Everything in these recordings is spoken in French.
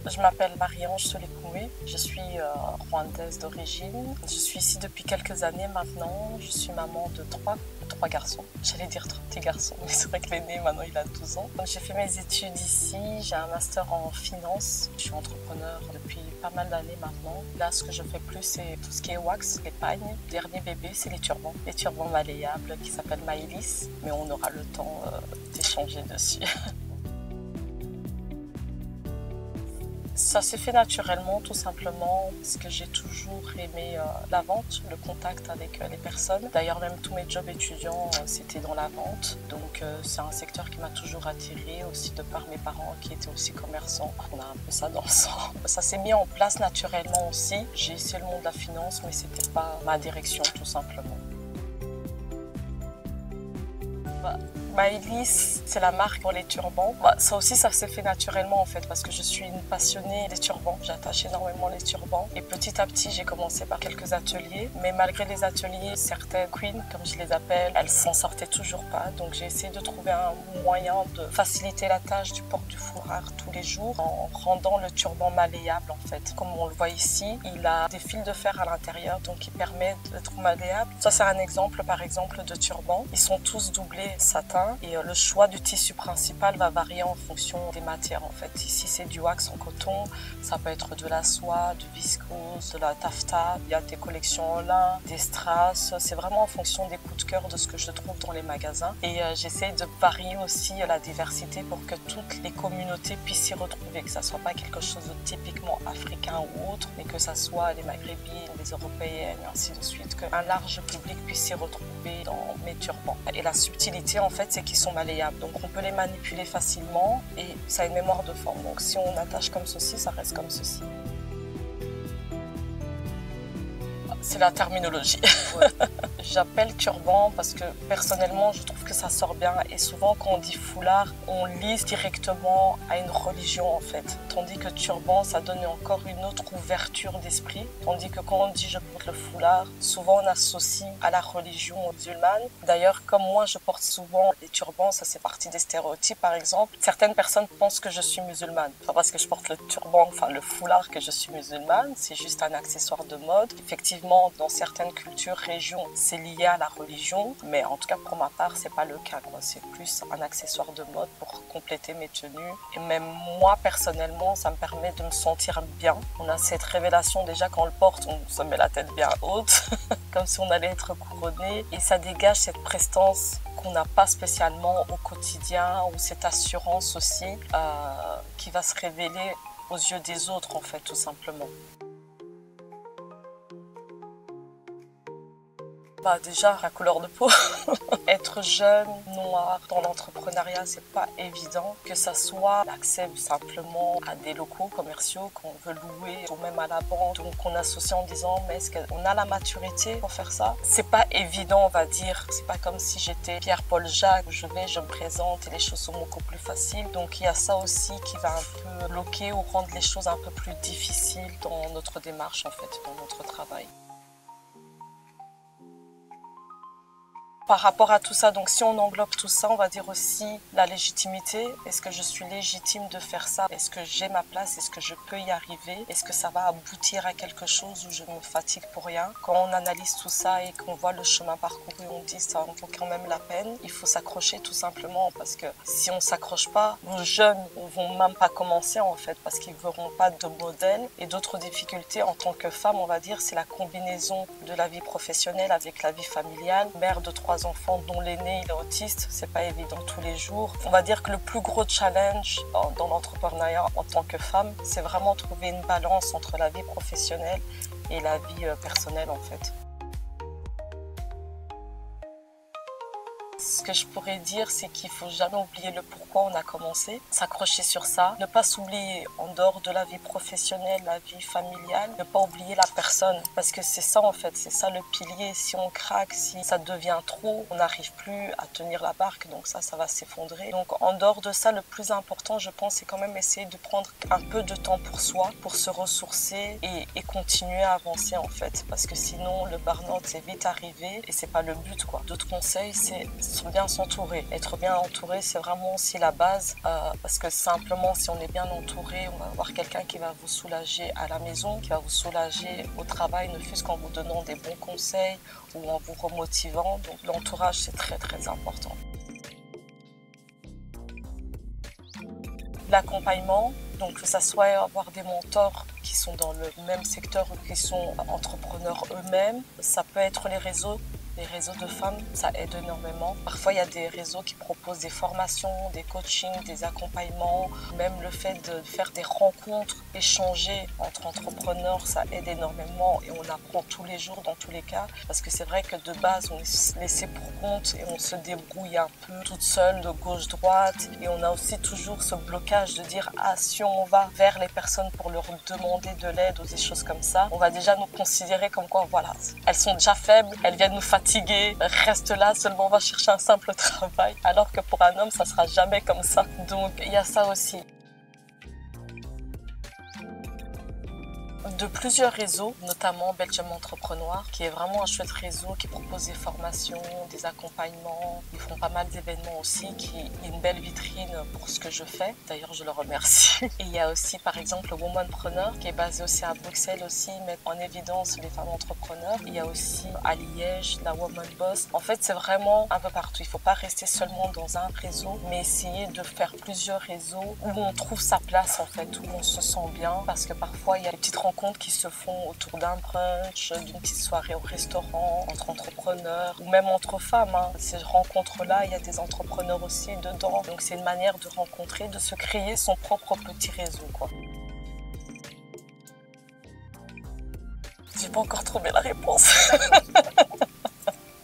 Je m'appelle Marie-Ange Solekoumé, je suis rwandaise d'origine. Je suis ici depuis quelques années maintenant. Je suis maman de trois garçons. J'allais dire trois petits garçons, mais c'est vrai que l'aîné maintenant il a 12 ans. J'ai fait mes études ici, j'ai un master en finance. Je suis entrepreneur depuis pas mal d'années maintenant. Là, ce que je fais plus, c'est tout ce qui est wax, les pagnes. Le dernier bébé, c'est les turbans malléables qui s'appellent Maëlys, mais on aura le temps d'échanger dessus. Ça s'est fait naturellement, tout simplement, parce que j'ai toujours aimé la vente, le contact avec les personnes. D'ailleurs, même tous mes jobs étudiants, c'était dans la vente. Donc, c'est un secteur qui m'a toujours attirée, aussi de par mes parents qui étaient aussi commerçants. On a un peu ça dans le sang. Ça s'est mis en place naturellement aussi. J'ai essayé le monde de la finance, mais c'était pas ma direction, tout simplement. Maëlys, c'est la marque pour les turbans. Ça aussi, ça s'est fait naturellement en fait, parce que je suis une passionnée des turbans. J'attache énormément les turbans. Et petit à petit, j'ai commencé par quelques ateliers. Mais malgré les ateliers, certaines queens, comme je les appelle, elles s'en sortaient toujours pas. Donc j'ai essayé de trouver un moyen de faciliter la tâche du port du foulard tous les jours en rendant le turban malléable en fait. Comme on le voit ici, il a des fils de fer à l'intérieur, donc il permet d'être malléable. Ça, c'est un exemple, par exemple, de turban. Ils sont tous doublés satin. Et le choix du tissu principal va varier en fonction des matières en fait. Ici c'est du wax en coton, ça peut être de la soie, du viscose, de la taffeta, il y a des collections en lin, des strass, c'est vraiment en fonction des coups de cœur de ce que je trouve dans les magasins. Et j'essaie de varier aussi la diversité pour que toutes les communautés puissent s'y retrouver, que ça soit pas quelque chose de typiquement africain ou autre, mais que ça soit les maghrébines, les européennes, et ainsi de suite, qu'un large public puisse s'y retrouver dans mes turbans. Et la subtilité en fait, c'est qu'ils sont malléables. Donc on peut les manipuler facilement et ça a une mémoire de forme. Donc si on attache comme ceci, ça reste comme ceci. C'est la terminologie. Ouais. J'appelle turban parce que personnellement je trouve que ça sort bien et souvent quand on dit foulard on lise directement à une religion en fait, tandis que turban ça donne encore une autre ouverture d'esprit, tandis que quand on dit je porte le foulard souvent on associe à la religion musulmane. D'ailleurs comme moi je porte souvent des turbans, ça c'est partie des stéréotypes par exemple, certaines personnes pensent que je suis musulmane, pas parce que je porte le turban, enfin le foulard que je suis musulmane, c'est juste un accessoire de mode. Effectivement dans certaines cultures, régions, c'est lié à la religion, mais en tout cas pour ma part c'est pas le cas quoi. C'est plus un accessoire de mode pour compléter mes tenues et même moi personnellement ça me permet de me sentir bien. On a cette révélation déjà quand on le porte, on se met la tête bien haute comme si on allait être couronné et ça dégage cette prestance qu'on n'a pas spécialement au quotidien ou cette assurance aussi qui va se révéler aux yeux des autres en fait tout simplement. Déjà, la couleur de peau. Être jeune, noir, dans l'entrepreneuriat, c'est pas évident. Que ça soit l'accès simplement à des locaux commerciaux qu'on veut louer ou même à la banque. Donc on associe en disant, mais est-ce qu'on a la maturité pour faire ça? C'est pas évident, on va dire. C'est pas comme si j'étais Pierre-Paul Jacques. Je me présente et les choses sont beaucoup plus faciles. Donc il y a ça aussi qui va un peu bloquer ou rendre les choses un peu plus difficiles dans notre démarche en fait, dans notre travail. Par rapport à tout ça, donc si on englobe tout ça, on va dire aussi la légitimité. Est-ce que je suis légitime de faire ça? Est-ce que j'ai ma place? Est-ce que je peux y arriver? Est-ce que ça va aboutir à quelque chose où je me fatigue pour rien? Quand on analyse tout ça et qu'on voit le chemin parcouru, on dit ça en vaut quand même la peine. Il faut s'accrocher tout simplement parce que si on s'accroche pas, nos jeunes ne vont même pas commencer en fait parce qu'ils ne verront pas de modèle. Et d'autres difficultés en tant que femme, on va dire, c'est la combinaison de la vie professionnelle avec la vie familiale. Mère de 3 enfants dont l'aîné il est autiste, c'est pas évident tous les jours. On va dire que le plus gros challenge dans l'entrepreneuriat en tant que femme, c'est vraiment trouver une balance entre la vie professionnelle et la vie personnelle en fait. Ce que je pourrais dire, c'est qu'il faut jamais oublier le pourquoi on a commencé, s'accrocher sur ça, ne pas s'oublier en dehors de la vie professionnelle, la vie familiale, ne pas oublier la personne, parce que c'est ça en fait, c'est ça le pilier. Si on craque, si ça devient trop, on n'arrive plus à tenir la barque, donc ça va s'effondrer. Donc en dehors de ça, le plus important, je pense, c'est quand même essayer de prendre un peu de temps pour soi, pour se ressourcer et continuer à avancer en fait, parce que sinon le burn-out c'est vite arrivé et c'est pas le but quoi. D'autres conseils, c'est bien s'entourer. Être bien entouré, c'est vraiment aussi la base parce que simplement, si on est bien entouré, on va avoir quelqu'un qui va vous soulager à la maison, qui va vous soulager au travail, ne fût-ce qu'en vous donnant des bons conseils ou en vous remotivant. Donc l'entourage, c'est très très important. L'accompagnement, donc que ça soit avoir des mentors qui sont dans le même secteur ou qui sont entrepreneurs eux-mêmes. Ça peut être les réseaux de femmes, ça aide énormément. Parfois, il y a des réseaux qui proposent des formations, des coachings, des accompagnements. Même le fait de faire des rencontres, échanger entre entrepreneurs, ça aide énormément et on apprend tous les jours dans tous les cas. Parce que c'est vrai que de base, on est laissé pour compte et on se débrouille un peu toute seule de gauche-droite. Et on a aussi toujours ce blocage de dire « Ah, si on va vers les personnes pour leur demander de l'aide ou des choses comme ça, on va déjà nous considérer comme quoi, voilà, elles sont déjà faibles, elles viennent nous fatiguer, reste là, seulement on va chercher un simple travail. » Alors que pour un homme, ça sera jamais comme ça. Donc, il y a ça aussi. De plusieurs réseaux, notamment Belgium Entrepreneur, qui est vraiment un chouette réseau qui propose des formations, des accompagnements. Ils font pas mal d'événements aussi, qui est une belle vitrine pour ce que je fais. D'ailleurs, je le remercie. Et il y a aussi, par exemple, le Womanpreneur, qui est basé aussi à Bruxelles aussi, met en évidence les femmes entrepreneurs. Il y a aussi à Liège, la Woman Boss. En fait, c'est vraiment un peu partout. Il faut pas rester seulement dans un réseau, mais essayer de faire plusieurs réseaux où on trouve sa place, en fait, où on se sent bien. Parce que parfois, il y a des petites rencontres qui se font autour d'un brunch, d'une petite soirée au restaurant, entre entrepreneurs ou même entre femmes. Ces rencontres-là, il y a des entrepreneurs aussi dedans. Donc c'est une manière de rencontrer, de se créer son propre petit réseau, quoi. J'ai pas encore trouvé la réponse.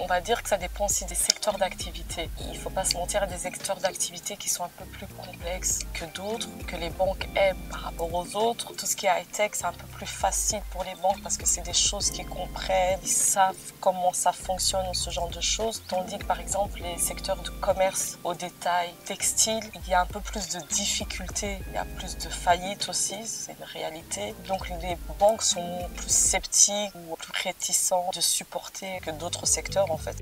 On va dire que ça dépend aussi des secteurs d'activité. Il ne faut pas se mentir, il y a des secteurs d'activité qui sont un peu plus complexes que d'autres, que les banques aiment par rapport aux autres. Tout ce qui est high-tech, c'est un peu plus facile pour les banques parce que c'est des choses qu'ils comprennent, ils savent comment ça fonctionne ou ce genre de choses. Tandis que par exemple, les secteurs de commerce au détail, textile, il y a un peu plus de difficultés, il y a plus de faillites aussi, c'est une réalité. Donc les banques sont plus sceptiques ou plus réticents de supporter que d'autres secteurs en fait.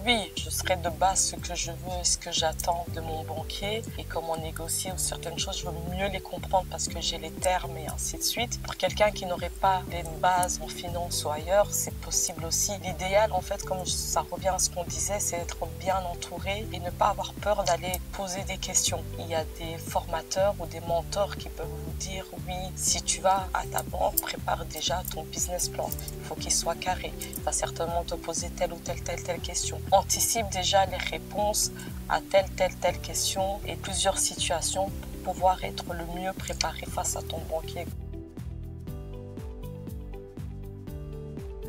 Oui, je serai de base ce que je veux et ce que j'attends de mon banquier et comment négocier ou certaines choses, je veux mieux les comprendre parce que j'ai les termes et ainsi de suite. Pour quelqu'un qui n'aurait pas les bases en finance ou ailleurs, c'est possible aussi. L'idéal, en fait, comme ça revient à ce qu'on disait, c'est être bien entouré et ne pas avoir peur d'aller poser des questions. Il y a des formateurs ou des mentors qui peuvent vous dire, oui, si tu vas à ta banque, prépare déjà ton business plan. Il faut qu'il soit carré. Il va certainement te poser telle ou telle question. Anticipe déjà les réponses à telle question et plusieurs situations pour pouvoir être le mieux préparé face à ton banquier.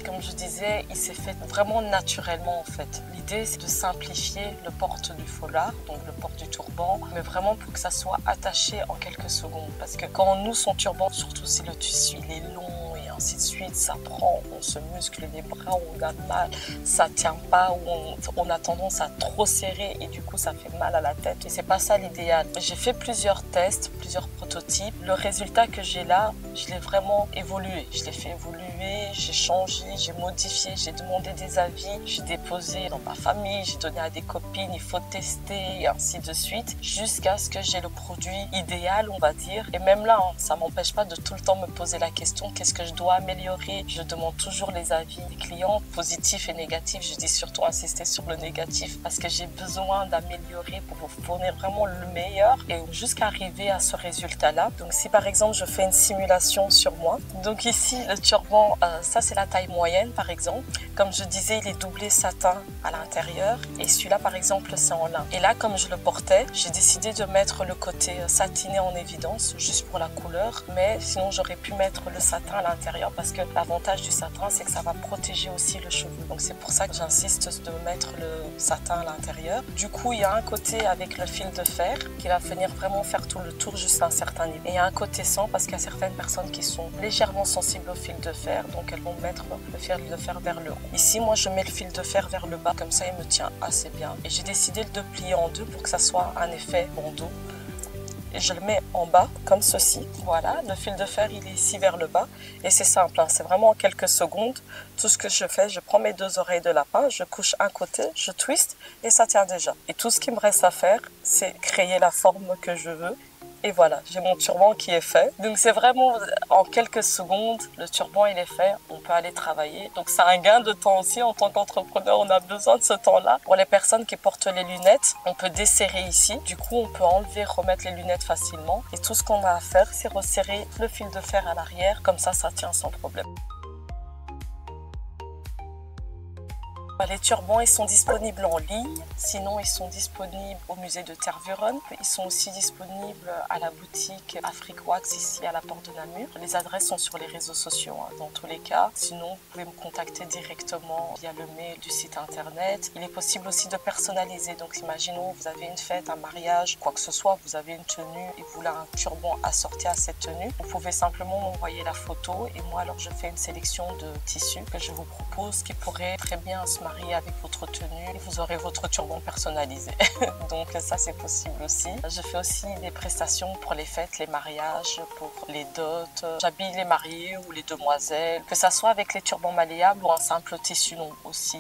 Comme je disais, il s'est fait vraiment naturellement en fait. L'idée c'est de simplifier le porte du foulard, donc le porte du turban, mais vraiment pour que ça soit attaché en quelques secondes. Parce que quand on noue son turban, surtout si le tissu il est long, ainsi de suite, ça prend, on se muscle les bras, on a mal, ça tient pas, ou on a tendance à trop serrer et du coup ça fait mal à la tête et c'est pas ça l'idéal. J'ai fait plusieurs tests, plusieurs prototypes. Le résultat que j'ai là, je l'ai vraiment évolué. Je l'ai fait évoluer, j'ai changé, j'ai modifié, j'ai demandé des avis, j'ai déposé dans ma famille, j'ai donné à des copines, il faut tester et ainsi de suite, jusqu'à ce que j'ai le produit idéal, on va dire. Et même là, ça m'empêche pas de tout le temps me poser la question, qu'est-ce que je dois améliorer. Je demande toujours les avis des clients, positifs et négatifs. Je dis surtout insister sur le négatif parce que j'ai besoin d'améliorer pour vous fournir vraiment le meilleur et jusqu'à arriver à ce résultat-là. Donc si par exemple je fais une simulation sur moi, donc ici le turban, ça c'est la taille moyenne par exemple. Comme je disais, il est doublé satin à l'intérieur et celui-là par exemple c'est en lin. Et là comme je le portais, j'ai décidé de mettre le côté satiné en évidence juste pour la couleur, mais sinon j'aurais pu mettre le satin à l'intérieur parce que l'avantage du satin c'est que ça va protéger aussi le cheveu. Donc c'est pour ça que j'insiste de mettre le satin à l'intérieur. Du coup il y a un côté avec le fil de fer qui va venir vraiment faire tout le tour jusqu'à un certain niveau. Et il y a un côté sans parce qu'il y a certaines personnes qui sont légèrement sensibles au fil de fer, donc elles vont mettre le fil de fer vers le haut. Ici moi je mets le fil de fer vers le bas, comme ça il me tient assez bien. Et j'ai décidé de plier en deux pour que ça soit un effet bandeau. et je le mets en bas comme ceci. Voilà, le fil de fer il est ici vers le bas et c'est simple, hein, c'est vraiment en quelques secondes. Tout ce que je fais, je prends mes 2 oreilles de lapin, je couche un côté, je twiste et ça tient déjà. Et tout ce qui me reste à faire, c'est créer la forme que je veux. Et voilà, j'ai mon turban qui est fait. Donc c'est vraiment en quelques secondes, le turban il est fait, on peut aller travailler. Donc c'est un gain de temps aussi en tant qu'entrepreneur, on a besoin de ce temps-là. Pour les personnes qui portent les lunettes, on peut desserrer ici. Du coup, on peut enlever, remettre les lunettes facilement. Et tout ce qu'on a à faire, c'est resserrer le fil de fer à l'arrière. Comme ça tient sans problème. Les turbans, ils sont disponibles en ligne, sinon ils sont disponibles au musée de Tervuren. Ils sont aussi disponibles à la boutique Afrique Wax ici à la porte de Namur. Les adresses sont sur les réseaux sociaux dans tous les cas. Sinon, vous pouvez me contacter directement via le mail du site internet. Il est possible aussi de personnaliser. Donc imaginons, vous avez une fête, un mariage, quoi que ce soit, vous avez une tenue et vous voulez un turban assorti à cette tenue. Vous pouvez simplement m'envoyer la photo et moi alors je fais une sélection de tissus que je vous propose qui pourrait très bien se marier avec votre tenue et vous aurez votre turban personnalisé. Donc ça c'est possible aussi. Je fais aussi des prestations pour les fêtes, les mariages, pour les dots. J'habille les mariés ou les demoiselles, que ça soit avec les turbans malléables ou un simple tissu long aussi.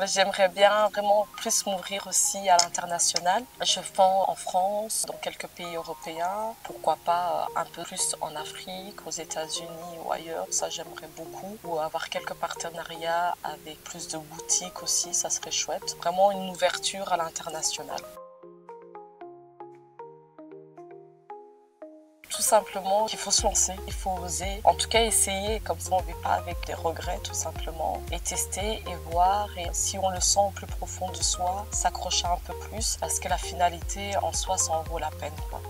J'aimerais bien vraiment plus m'ouvrir aussi à l'international. Je vends en France, dans quelques pays européens, pourquoi pas un peu plus en Afrique, aux États-Unis ou ailleurs, ça j'aimerais beaucoup. Ou avoir quelques partenariats avec plus de boutiques aussi, ça serait chouette. Vraiment une ouverture à l'international. Tout simplement qu'il faut se lancer, il faut oser, en tout cas essayer, comme ça on ne vit pas avec des regrets tout simplement, et tester et voir, et si on le sent au plus profond de soi, s'accrocher un peu plus, parce que la finalité en soi ça en vaut la peine, quoi.